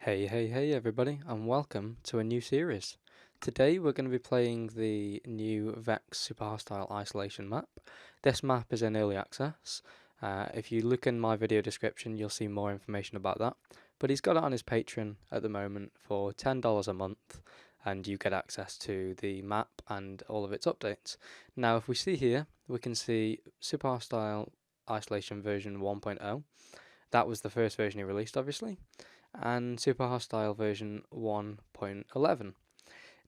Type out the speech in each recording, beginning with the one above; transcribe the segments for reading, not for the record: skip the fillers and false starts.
Hey everybody, and welcome to a new series. Today we're going to be playing the new Vex Super Hostile Isolation map. This map is in early access. If you look in my video description, you'll see more information about that. But he's got it on his Patreon at the moment for $10 a month, and you get access to the map and all of its updates. Now, if we see here, we can see Super Hostile Isolation version 1.0. That was the first version he released, obviously, and Super Hostile version 1.11.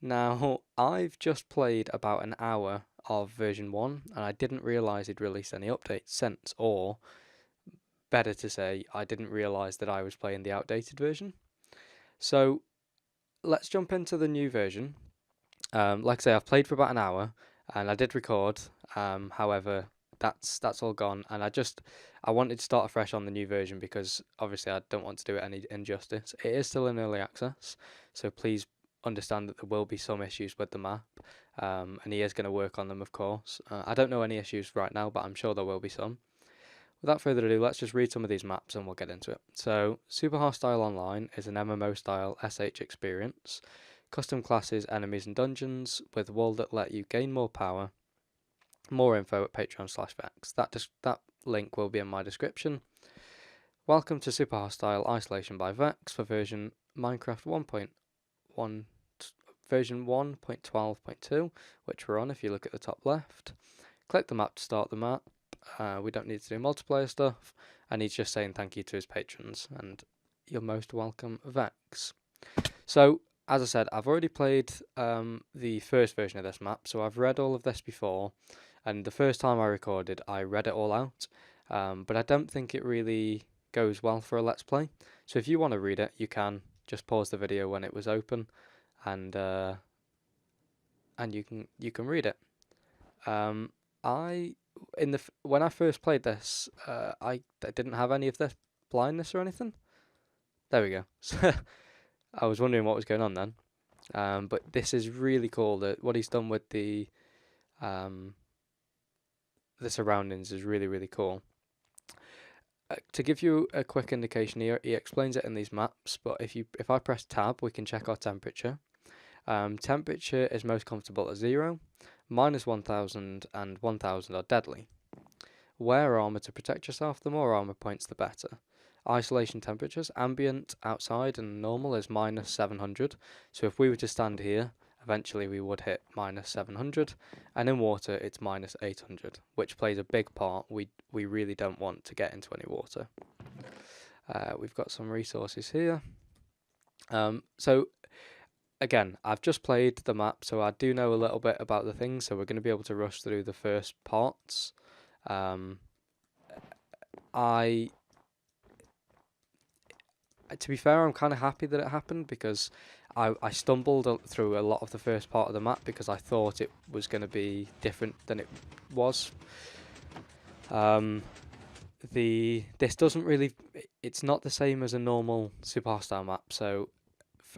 Now, I've just played about an hour of version 1, and I didn't realise he'd released any updates since, or better to say, I didn't realise that I was playing the outdated version. So, let's jump into the new version. Like I say, I've played for about an hour, and I did record. However, that's all gone, and I wanted to start afresh on the new version because obviously I don't want to do it any injustice. It is still in early access, so please understand that there will be some issues with the map, and he is going to work on them, of course. I don't know any issues right now, but I'm sure there will be some. Without further ado, let's just read some of these maps and we'll get into it. So, Super Hostile Online is an MMO style SH experience. Custom classes, enemies, and dungeons with a world that let you gain more power. More info at Patreon/Vex. That link will be in my description. Welcome to Super Hostile Isolation by Vex for version Minecraft 1.1, version 1.12.2, which we're on if you look at the top left. Click the map to start the map. We don't need to do multiplayer stuff, and he's just saying thank you to his patrons, and you're most welcome, Vex. So, as I said, I've already played the first version of this map, so I've read all of this before, and the first time I recorded, I read it all out, but I don't think it really goes well for a Let's Play. So if you want to read it, you can just pause the video when it was open, and you can read it. When I first played this, I didn't have any of this blindness or anything. There we go. I was wondering what was going on then. But this is really cool. That what he's done with the surroundings is really cool. To give you a quick indication here, he explains it in these maps. But if I press tab, we can check our temperature. Temperature is most comfortable at 0, -1000 and 1000 are deadly. Wear armor to protect yourself. The more armor points, the better. Isolation temperatures, ambient, outside, and normal is -700. So if we were to stand here, eventually we would hit -700. And in water, it's -800, which plays a big part. We really don't want to get into any water. We've got some resources here. So again, I've just played the map, so I do know a little bit about the things. So we're going to be able to rush through the first parts. To be fair, I'm kind of happy that it happened because I stumbled through a lot of the first part of the map because I thought it was going to be different than it was. This doesn't really, it's not the same as a normal Super Hostile map. So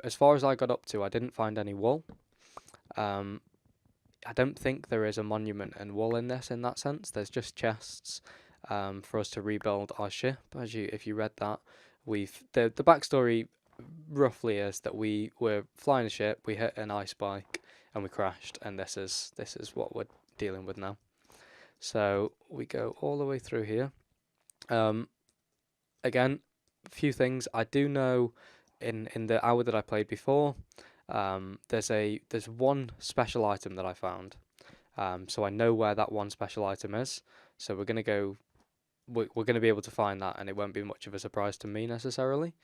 as far as I got up to, I didn't find any wool. I don't think there is a monument and wool in this in that sense. There's just chests for us to rebuild our ship. If you read that. The backstory roughly is that we were flying a ship, we hit an ice spike, and we crashed, and this is what we're dealing with now. So we go all the way through here. Again, a few things I do know in the hour that I played before. There's one special item that I found, so I know where that one special item is. So we're gonna go. We're going to be able to find that, and it won't be much of a surprise to me necessarily.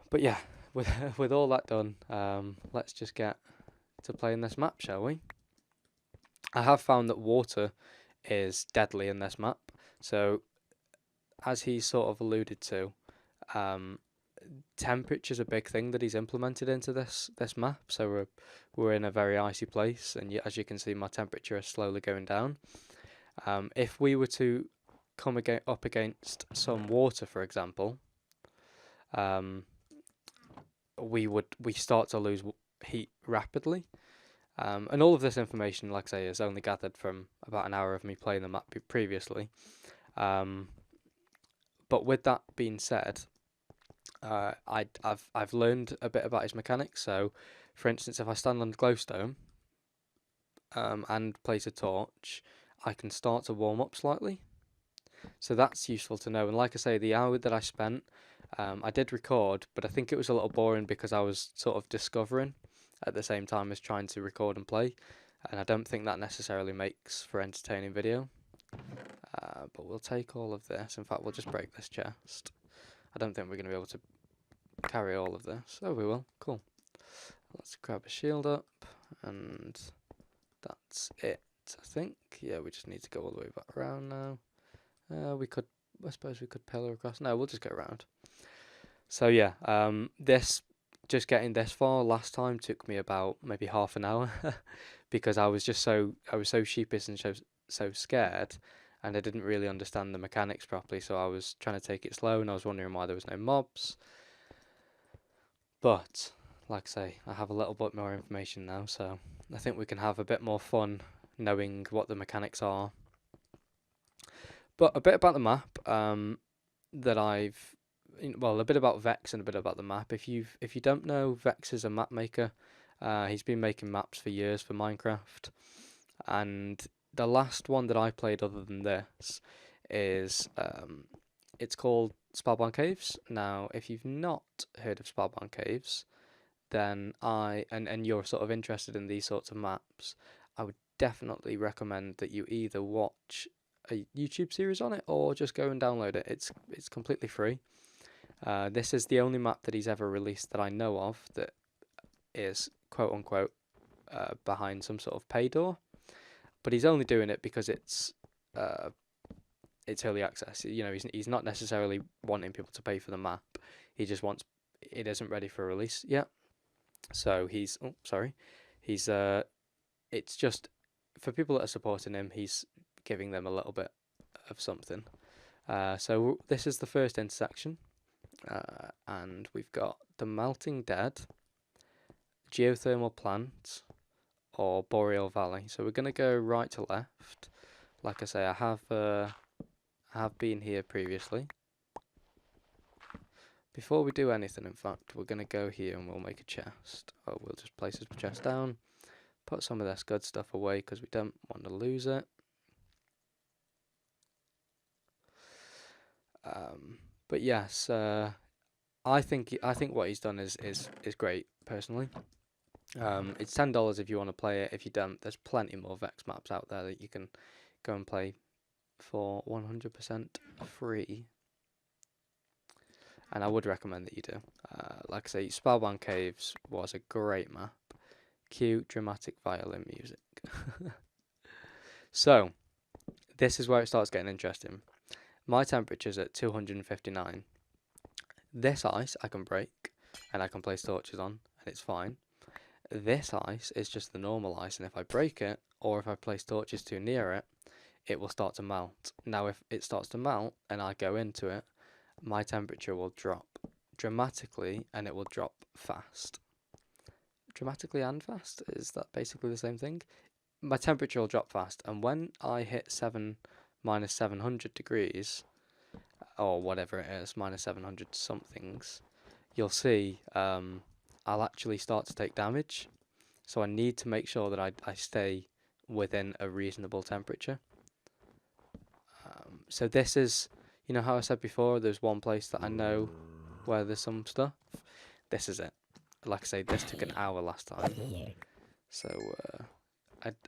But yeah, with all that done, let's just get to playing this map, shall we? I have found that water is deadly in this map. So, as he sort of alluded to, temperature's a big thing that he's implemented into this map. So we're in a very icy place, and as you can see, my temperature is slowly going down. If we were to come up against some water, for example, we start to lose heat rapidly. And all of this information, like I say, is only gathered from about an hour of me playing the map previously. But with that being said, I've learned a bit about his mechanics. So, for instance, if I stand on the glowstone and place a torch, I can start to warm up slightly. So that's useful to know. And like I say, the hour that I spent, I did record, but I think it was a little boring because I was sort of discovering at the same time as trying to record and play. And I don't think that necessarily makes for entertaining video. But we'll take all of this. In fact, we'll just break this chest. I don't think we're going to be able to carry all of this. Oh, we will. Cool. Let's grab a shield up, and that's it, I think. Yeah, we just need to go all the way back around now. I suppose we could pillar across. No, we'll just go around. So yeah, just getting this far last time took me about maybe half an hour because I was so sheepish and so scared, and I didn't really understand the mechanics properly. So I was trying to take it slow, and I was wondering why there was no mobs. But like I say, I have a little bit more information now, so I think we can have a bit more fun knowing what the mechanics are. But a bit about the map that a bit about Vex and a bit about the map. If you don't know, Vex is a map maker. He's been making maps for years for Minecraft, and the last one that I played other than this is it's called Spellbound Caves. Now, if you've not heard of Spellbound Caves, then and you're sort of interested in these sorts of maps, I would definitely recommend that you either watch a YouTube series on it or just go and download it. It's completely free. This is the only map that he's ever released that I know of that is quote unquote behind some sort of pay door, but he's only doing it because it's early access. You know, he's not necessarily wanting people to pay for the map. He just wants it isn't ready for release yet. So he's it's just for people that are supporting him. He's giving them a little bit of something. So this is the first intersection, and we've got the Melting Dead, Geothermal Plant, or Boreal Valley. So we're going to go right to left. Like I say, I have been here previously. Before we do anything, in fact, we're going to go here and we'll make a chest. Oh, we'll just place this chest down, put some of this good stuff away because we don't want to lose it. But yes, I think what he's done is great personally. It's $10 if you want to play it. If you don't, there's plenty more Vex maps out there that you can go and play for 100% free. And I would recommend that you do. Like I say, Spellbound Caves was a great map. Cue dramatic violin music. So, this is where it starts getting interesting. My temperature's at 259. This ice I can break, and I can place torches on, and it's fine. This ice is just the normal ice, and if I break it, or if I place torches too near it, it will start to melt. Now, if it starts to melt, and I go into it, my temperature will drop dramatically, and it will drop fast. Dramatically and fast? Is that basically the same thing? My temperature will drop fast, and when I hit minus 700 degrees, or whatever it is, minus 700 somethings, you'll see I'll actually start to take damage. So I need to make sure that I stay within a reasonable temperature. So this is, you know how I said before, there's one place that I know where there's some stuff. This is it. Like I say, this took an hour last time. So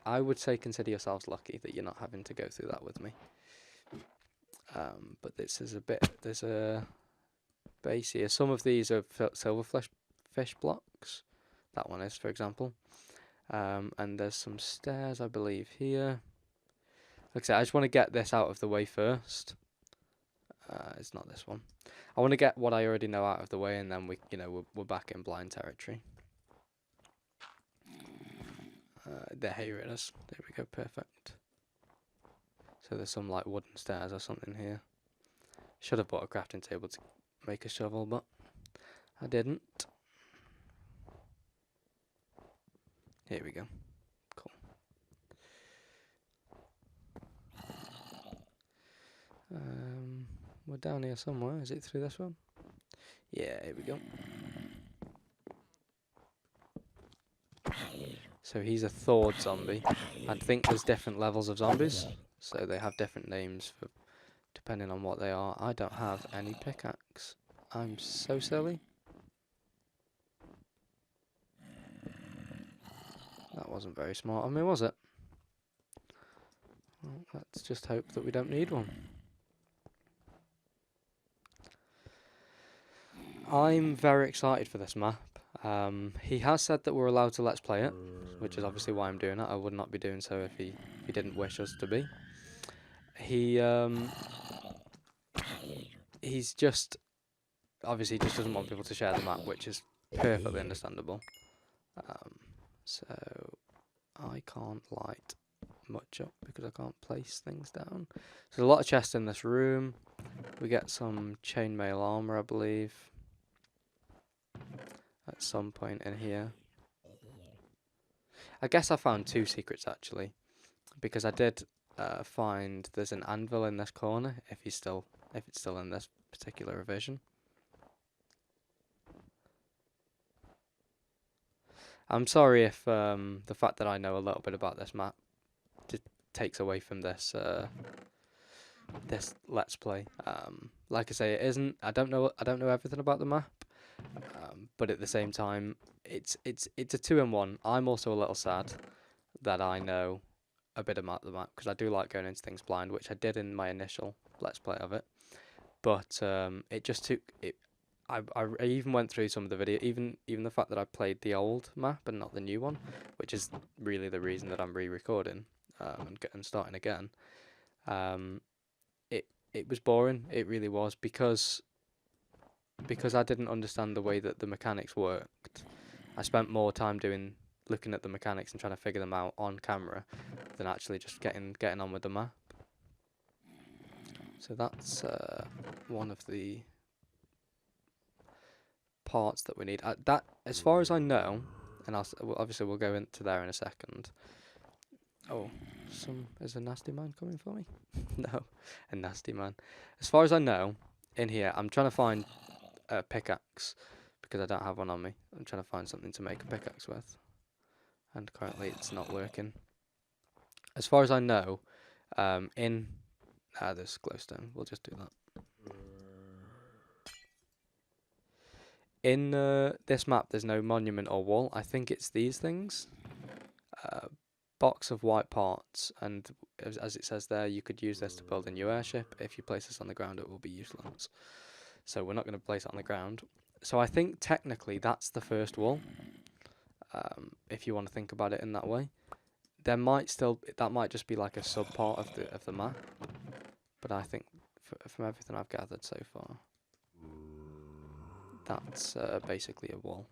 I would say consider yourselves lucky that you're not having to go through that with me. But this is there's a base here. Some of these are silver fish blocks. That one is, for example. And there's some stairs, I believe, here. Like I said, I just want to get this out of the way first. It's not this one. I want to get what I already know out of the way, and then we're back in blind territory. Here it is. There we go, perfect. So there's some like wooden stairs or something here. Should have bought a crafting table to make a shovel, but I didn't. Here we go. Cool. We're down here somewhere. Is it through this one? Yeah, here we go. So he's a thawed zombie. I think there's different levels of zombies, so they have different names for depending on what they are. I don't have any pickaxe. I'm so silly. That wasn't very smart of me, was it? Well, let's just hope that we don't need one. I'm very excited for this map. He has said that we're allowed to let's play it, which is obviously why I'm doing it. I would not be doing so if he didn't wish us to be. He's just obviously just doesn't want people to share the map, which is perfectly understandable. So I can't light much up because I can't place things down. There's a lot of chests in this room. We get some chainmail armor, I believe, at some point in here. I guess I found 2 secrets actually, because I did find there's an anvil in this corner if it's still in this particular revision. I'm sorry if the fact that I know a little bit about this map takes away from this this let's play. Like I say, it isn't. I don't know everything about the map, but at the same time, it's a 2-in-1. I'm also a little sad that I know a bit about the map because I do like going into things blind, which I did in my initial let's play of it. But it just took it. I even went through some of the video, even the fact that I played the old map and not the new one, which is really the reason that I'm re-recording and starting again. It was boring. It really was because I didn't understand the way that the mechanics worked. I spent more time looking at the mechanics and trying to figure them out on camera than actually just getting on with the map. So that's one of the parts that we need. That, as far as I know, and obviously we'll go into there in a second. Oh, is a nasty man coming for me? No, a nasty man. As far as I know, in here, I'm trying to find a pickaxe because I don't have one on me. I'm trying to find something to make a pickaxe with, and currently it's not working. As far as I know, this glowstone. We'll just do that. In this map, there's no monument or wall. I think it's these things. Box of white parts, and as it says there, you could use this to build a new airship. If you place this on the ground, it will be useless. So we're not going to place it on the ground. So I think technically that's the first wall. If you want to think about it in that way, that might just be like a sub part of the map. But I think from everything I've gathered so far, that's basically a wall.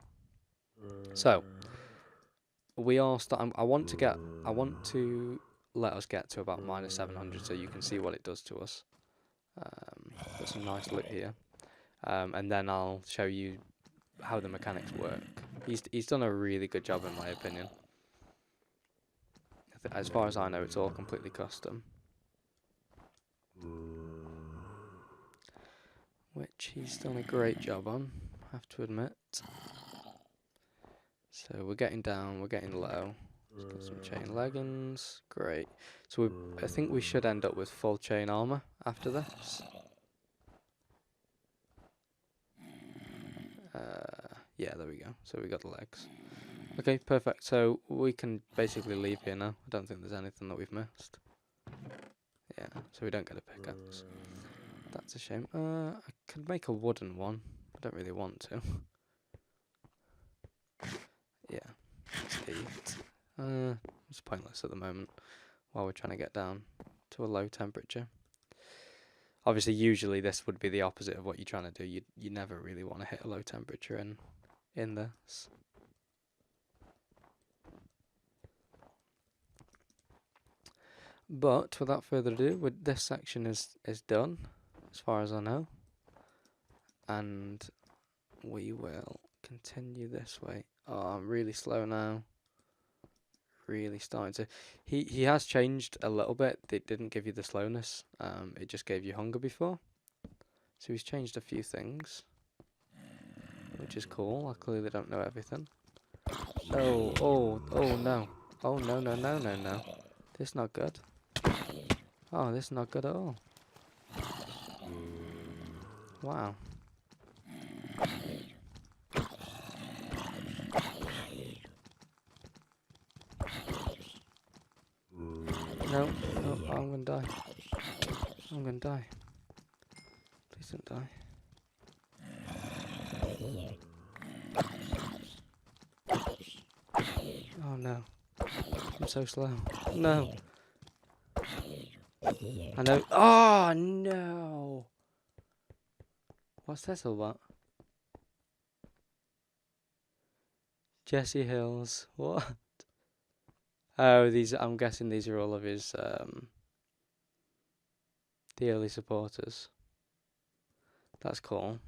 So we are starting. I want to let us get to about -700 so you can see what it does to us. Got some nice loot here, and then I'll show you how the mechanics work. He's done a really good job in my opinion. As far as I know, it's all completely custom, which he's done a great job on, I have to admit. So we're getting down, we're getting low. Let's get some chain leggings, great. So I think we should end up with full chain armor after this. Yeah, there we go. So we got the legs. Okay, perfect. So we can basically leave here now. I don't think there's anything that we've missed. Yeah, so we don't get a pickaxe. That's a shame. I could make a wooden one. I don't really want to. Yeah, it's pointless at the moment while we're trying to get down to a low temperature. Obviously, usually this would be the opposite of what you're trying to do. You never really want to hit a low temperature in this. But without further ado, this section is done, as far as I know, and we will continue this way. Oh, I'm really slow now. Really starting to. He has changed a little bit. It didn't give you the slowness. It just gave you hunger before. So he's changed a few things. which is cool. I clearly don't know everything. Oh no. Oh no, no, no, no, no. This is not good. Oh, this is not good at all. Wow. No, no, I'm gonna die. I'm gonna die. Please don't die. Oh no. I'm so slow. No. I know. Oh no. What's this all about? Jesse Hills. What? Oh, these. I'm guessing these are all of his the early supporters. That's cool.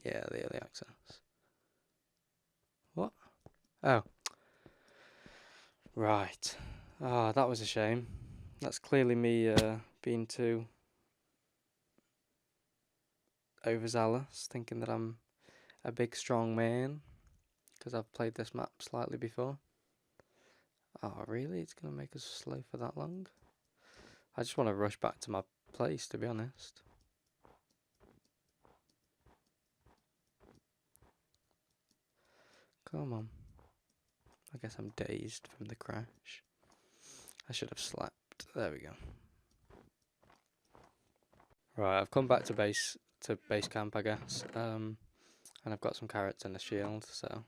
Yeah, the early access. What? Oh. Right. Ah, that was a shame. That's clearly me being too overzealous, thinking that I'm a big strong man, because I've played this map slightly before. Oh, really? It's going to make us slow for that long? I just want to rush back to my place, to be honest. Come on. I guess I'm dazed from the crash. I should have slept. There we go. Right, I've come back to base camp, I guess. And I've got some carrots and a shield, so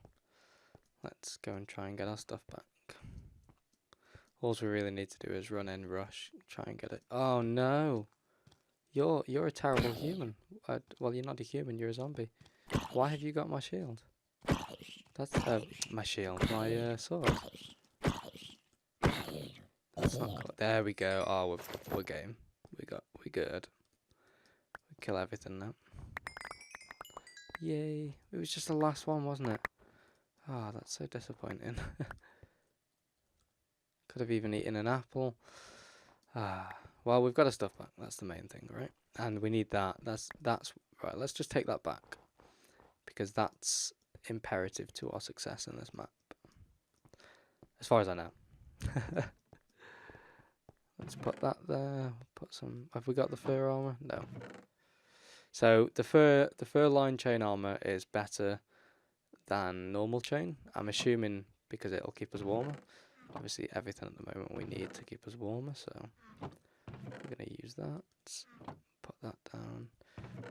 let's go and try and get our stuff back. All we really need to do is run in, rush, try and get it. Oh no! You're a terrible human. Well, you're not a human. You're a zombie. Why have you got my shield? That's my shield, my sword. That's not cool. There we go. Oh, we're game. We good. We kill everything now. Yay! It was just the last one, wasn't it? Ah, that's so disappointing. Could have even eaten an apple. Ah, well, we've got our stuff back. That's the main thing, right? And we need that. That's right. Let's just take that back, because that's imperative to our success in this map, as far as I know. Let's put that there. Put some. Have we got the fur armor? No. So the fur line chain armor is better than normal chain. I'm assuming because it'll keep us warmer. Obviously, everything at the moment we need to keep us warmer, so we're gonna use that. Put that down.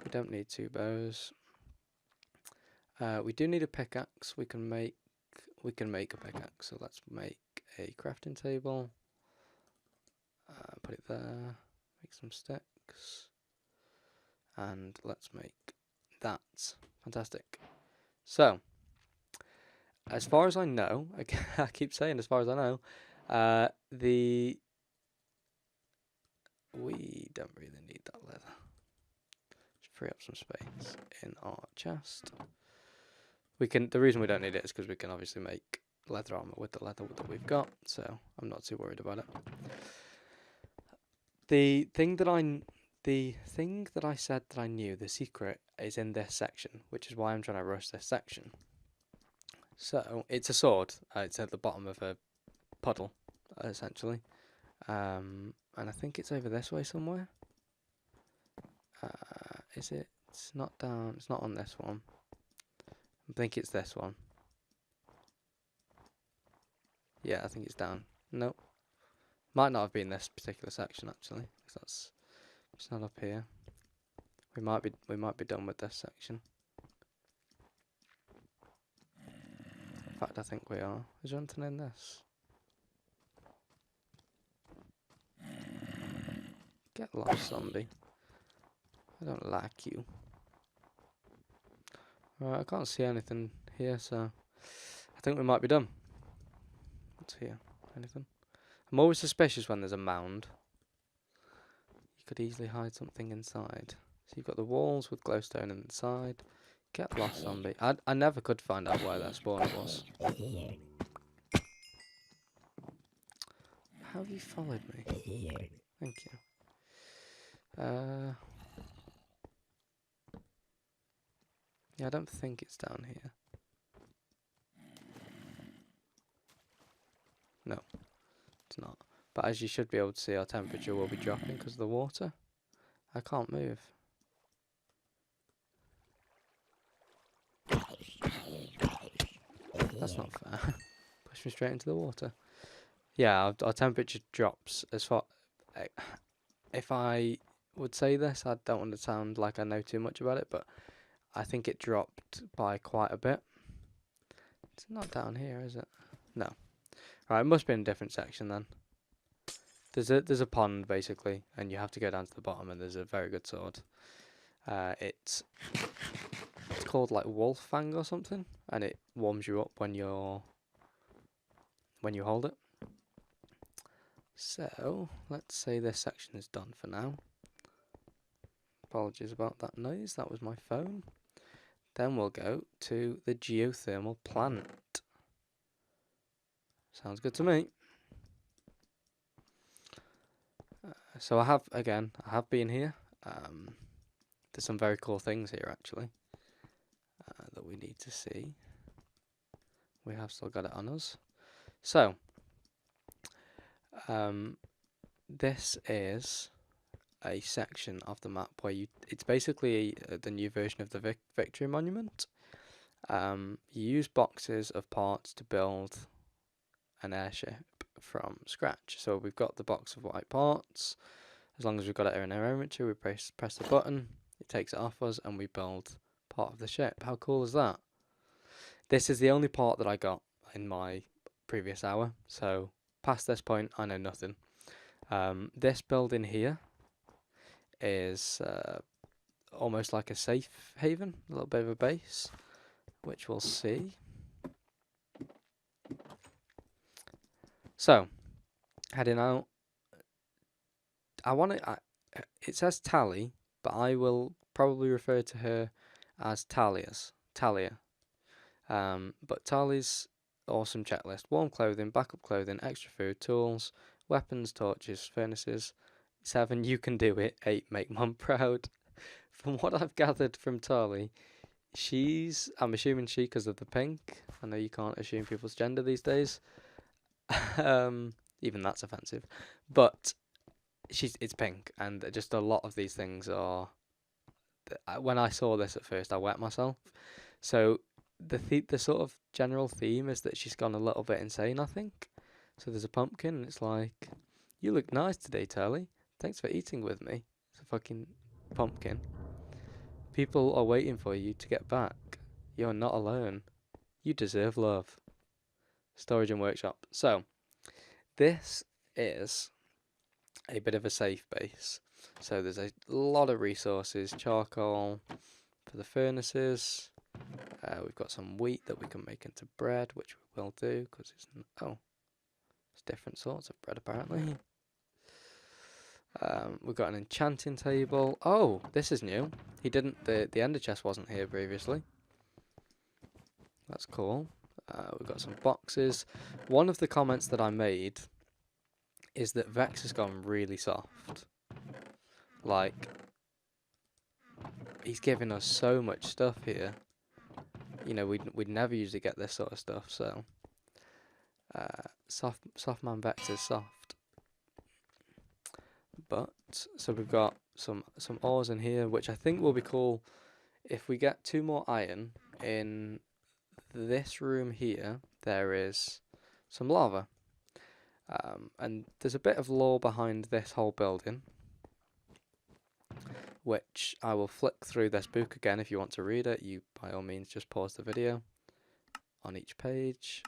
We don't need 2 bows. We do need a pickaxe. We can make a pickaxe. So let's make a crafting table. Put it there. Make some sticks, and let's make that. Fantastic. So, as far as I know, I keep saying as far as I know, we don't really need that leather. Just free up some space in our chest. The reason we don't need it is because we can obviously make leather armor with the leather that we've got, so I'm not too worried about it. The thing that I said that I knew, the secret, is in this section, which is why I'm trying to rush this section. So, it's a sword. It's at the bottom of a puddle, essentially. And I think it's over this way somewhere. Is it? It's not down. It's not on this one. I think it's this one. Yeah, I think it's down. Nope. Might not have been this particular section actually, because it's not up here. We might be done with this section. In fact, I think we are. Is there anything in this? Get lost, zombie. I don't like you. Right, I can't see anything here, so I think we might be done. What's here? Anything? I'm always suspicious when there's a mound. You could easily hide something inside. So you've got the walls with glowstone inside. Get lost, zombie. I never could find out where that spawner was. How have you followed me? Thank you. Yeah, I don't think it's down here. No, it's not. But as you should be able to see, our temperature will be dropping because of the water. I can't move. That's not fair. Push me straight into the water. Yeah, our temperature drops as far. If I would say this, I don't want to sound like I know too much about it, but I think it dropped by quite a bit. It's not down here, is it? No. Right, it must be in a different section then. There's a pond basically, and you have to go down to the bottom, and there's a very good sword. It's called like Wolf Fang or something, and it warms you up when you hold it. So let's say this section is done for now. Apologies about that noise. That was my phone. Then we'll go to the geothermal plant. Sounds good to me. So I have been here. There's some very cool things here actually that we need to see. We have still got it on us. So this is a section of the map where it's basically the new version of the Victory Monument. You use boxes of parts to build an airship from scratch. So we've got the box of white parts. As long as we've got it in our inventory, we press the button, it takes it off us, and we build part of the ship. How cool is that? This is the only part that I got in my previous hour, so past this point I know nothing. This building here is almost like a safe haven, a little bit of a base, which we'll see. So, heading out. It says Tali, but I will probably refer to her as Talia. But Tali's awesome checklist: warm clothing, backup clothing, extra food, tools, weapons, torches, furnaces. 7, you can do it. 8, make mum proud. From what I've gathered from Tali, I'm assuming she because of the pink. I know you can't assume people's gender these days. Even that's offensive. But it's pink, and just a lot of these things are. When I saw this at first, I wet myself. So the sort of general theme is that she's gone a little bit insane, I think. So there's a pumpkin, and it's like, "You look nice today, Tali. Thanks for eating with me." It's a fucking pumpkin. People are waiting for you to get back. You're not alone. You deserve love. Storage and workshop. So this is a bit of a safe base. So there's a lot of resources. Charcoal for the furnaces. We've got some wheat that we can make into bread, which we will do because it's different sorts of bread apparently. We've got an enchanting table. Oh, this is new. The ender chest wasn't here previously. That's cool. We've got some boxes. One of the comments that I made is that Vex has gone really soft. Like, he's giving us so much stuff here. You know, we'd never usually get this sort of stuff, so soft man Vex is soft. But so we've got some ores in here, which I think will be cool if we get 2 more iron in this room here. There is some lava. And there's a bit of lore behind this whole building, which I will flick through this book again. If you want to read it, you by all means just pause the video on each page.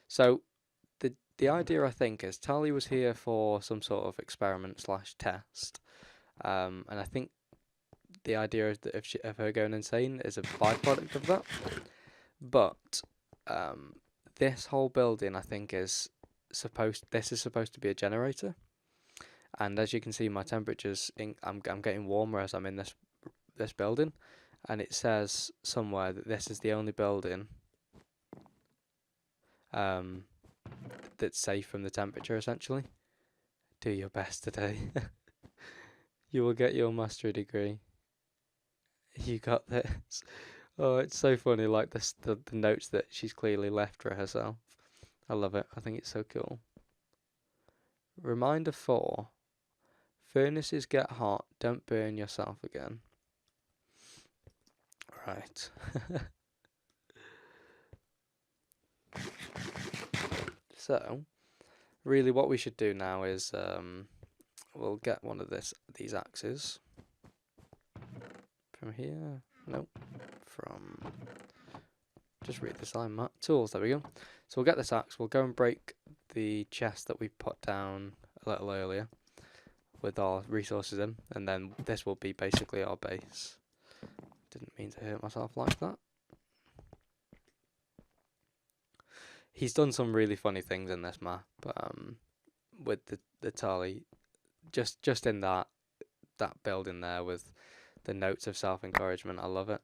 So the idea, I think, is Tali was here for some sort of experiment / test, and I think the idea is that of her going insane is a byproduct of that. But this whole building, I think, is supposed to be a generator, and as you can see, my temperature's I'm getting warmer as I'm in this building, and it says somewhere that this is the only building that's safe from the temperature, essentially. Do your best today. You will get your mastery degree. You got this. Oh, it's so funny, like the notes that she's clearly left for herself. I love it. I think it's so cool. Reminder 4. Furnaces get hot, don't burn yourself again. Right. So, really what we should do now is we'll get one of these axes from here. Nope. From just read this line, Matt. Tools, there we go. So we'll get this axe, we'll go and break the chest that we put down a little earlier with our resources in, and then this will be basically our base. Didn't mean to hurt myself like that. He's done some really funny things in this map, with the Tali, just in that building there with the notes of self-encouragement. I love it.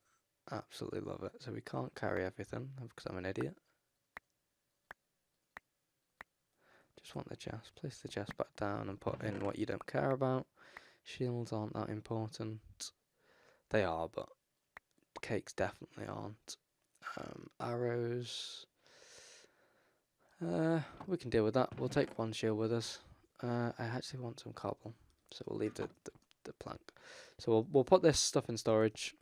Absolutely love it. So we can't carry everything because I'm an idiot. Just want the chest. Place the chest back down and put in what you don't care about. Shields aren't that important. They are, but cakes definitely aren't. Arrows. We can deal with that. We'll take one shield with us. I actually want some cobble, so we'll leave the plank. So we'll put this stuff in storage.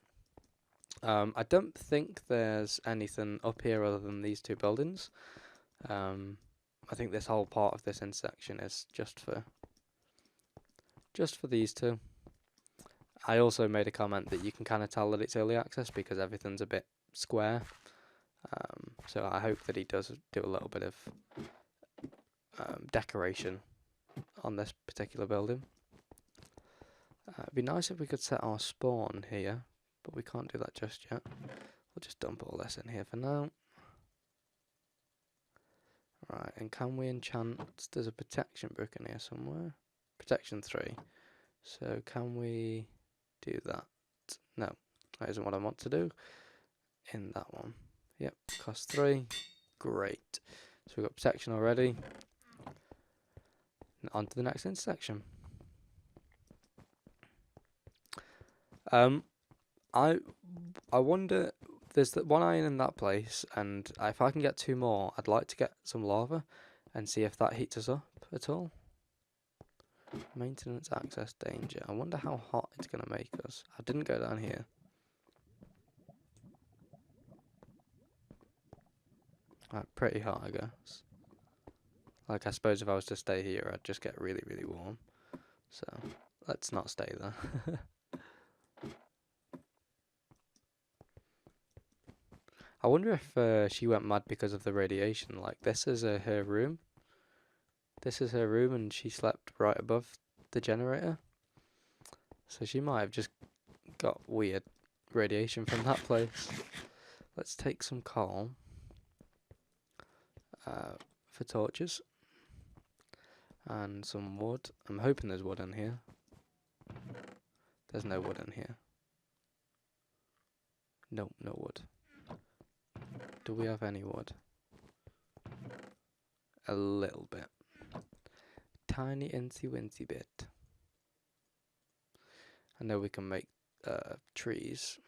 I don't think there's anything up here other than these two buildings. I think this whole part of this intersection is just for these two. I also made a comment that you can kind of tell that it's early access because everything's a bit square. So I hope that he does do a little bit of decoration on this particular building. It'd be nice if we could set our spawn here, but we can't do that just yet. We'll just dump all this in here for now. Right, and can we enchant? There's a protection book in here somewhere. Protection 3. So can we do that? No, that isn't what I want to do. In that one. Yep, cost 3. Great. So we've got protection already. And on to the next intersection. I wonder, there's one iron in that place, and if I can get 2 more, I'd like to get some lava and see if that heats us up at all. Maintenance access danger. I wonder how hot it's going to make us. I didn't go down here. Pretty hot, I guess. Like, I suppose if I was to stay here, I'd just get really, really warm. So, let's not stay there. I wonder if she went mad because of the radiation. Like, this is her room. This is her room, and she slept right above the generator. So she might have just got weird radiation from that place. Let's take some coal for torches. And some wood. I'm hoping there's wood in here. There's no wood in here. Nope, no wood. Do we have any wood? A little bit. Tiny incy wincy bit. I know we can make trees.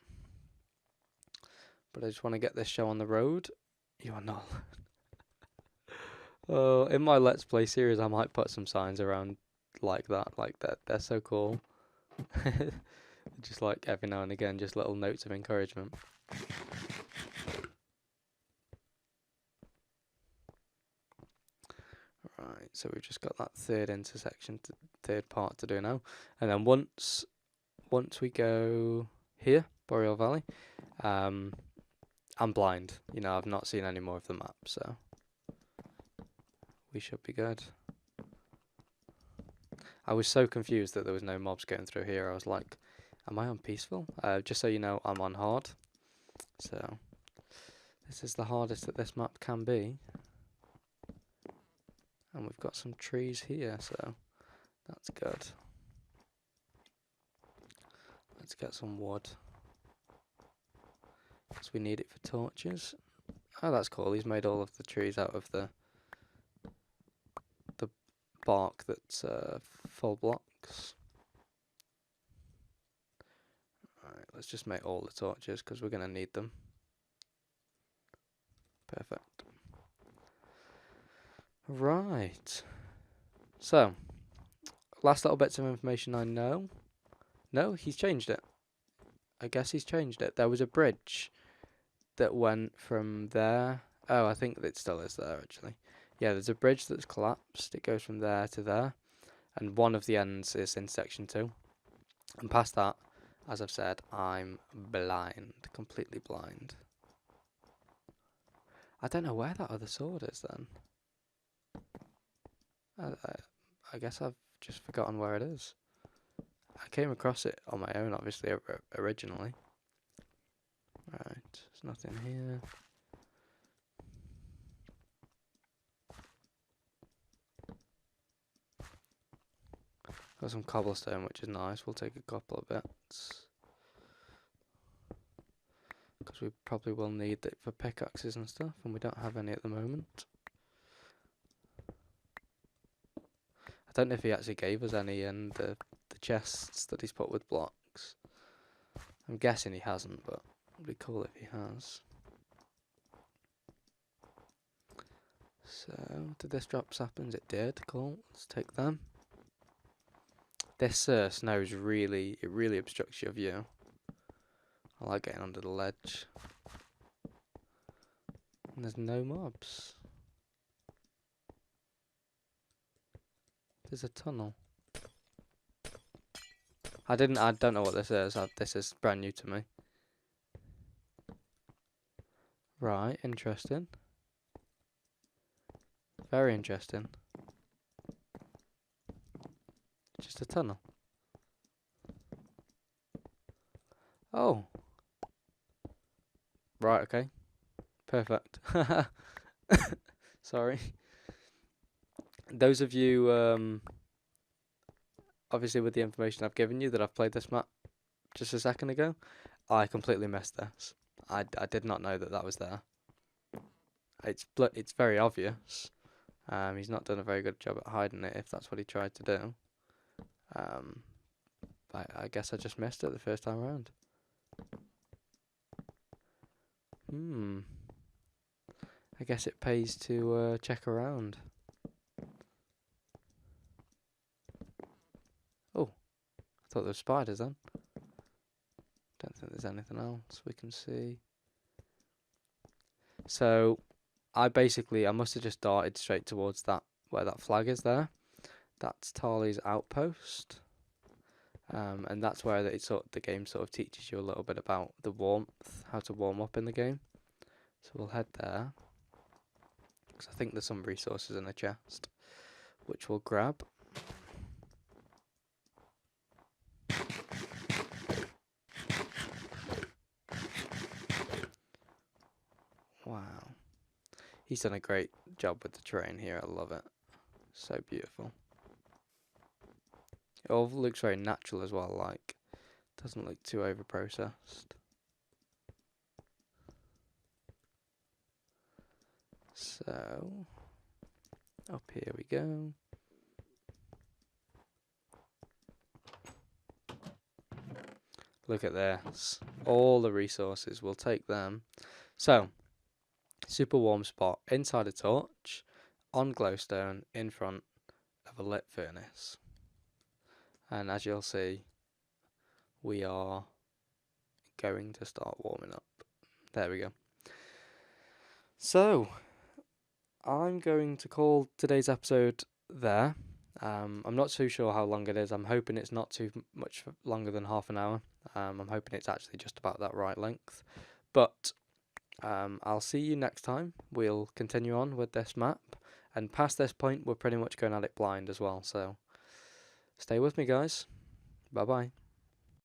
But I just want to get this show on the road. You are not. Oh, in my Let's Play series, I might put some signs around like that. Like that. They're so cool. Just like every now and again, just little notes of encouragement. Right, so we've just got that third part to do now. And then once we go here, Boreal Valley, I'm blind. You know, I've not seen any more of the map, so we should be good. I was so confused that there was no mobs going through here. I was like, am I on peaceful? Just so you know, I'm on hard. So this is the hardest that this map can be. And we've got some trees here, so that's good. Let's get some wood, because we need it for torches. Oh, that's cool. He's made all of the trees out of the bark that's full blocks. Alright, Let's just make all the torches because we're going to need them. Perfect. Right. So, last little bits of information I know. No, he's changed it. I guess he's changed it. There was a bridge that went from there. Oh, I think it still is there, actually. Yeah, there's a bridge that's collapsed. It goes from there to there. And one of the ends is in section 2. And past that, as I've said, I'm blind. Completely blind. I don't know where that other sword is, then. I guess I've just forgotten where it is. I came across it on my own, obviously, originally. Right, there's nothing here. Got some cobblestone, which is nice. We'll take a couple of bits. Because we probably will need it for pickaxes and stuff, and we don't have any at the moment. I don't know if he actually gave us any in the chests that he's put with blocks. I'm guessing he hasn't, but it'd be cool if he has. So, did this drop saplings? It did. Cool. Let's take them. This snow is really obstructs your view. I like getting under the ledge. And there's no mobs. There's a tunnel. I don't know what this is. This is brand new to me. Right, interesting. Very interesting. Just a tunnel. Oh. Right, okay. Perfect. Sorry. Those of you, obviously with the information I've given you that I've played this map just a second ago, I completely missed this. I did not know that was there. It's very obvious. He's not done a very good job at hiding it, if that's what he tried to do. I guess I just missed it the first time around. I guess it pays to check around. Oh, I thought there were spiders then. Don't think there's anything else we can see. So, I must have just darted straight towards that, where that flag is there. That's Tali's outpost. And that's where the game sort of teaches you a little bit about the warmth, how to warm up in the game. So we'll head there. Because I think there's some resources in a chest, which we'll grab. Wow. He's done a great job with the terrain here, I love it. So beautiful. It all looks very natural as well, like, doesn't look too over-processed. So, up here we go. Look at this. All the resources, we'll take them. So, super warm spot inside a torch, on glowstone, in front of a lit furnace. And as you'll see, we are going to start warming up. There we go. So, I'm going to call today's episode there. I'm not too sure how long it is. I'm hoping it's not too much longer than half an hour. I'm hoping it's actually just about that right length. But I'll see you next time. We'll continue on with this map. And past this point, we're pretty much going at it blind as well. So stay with me, guys. Bye-bye.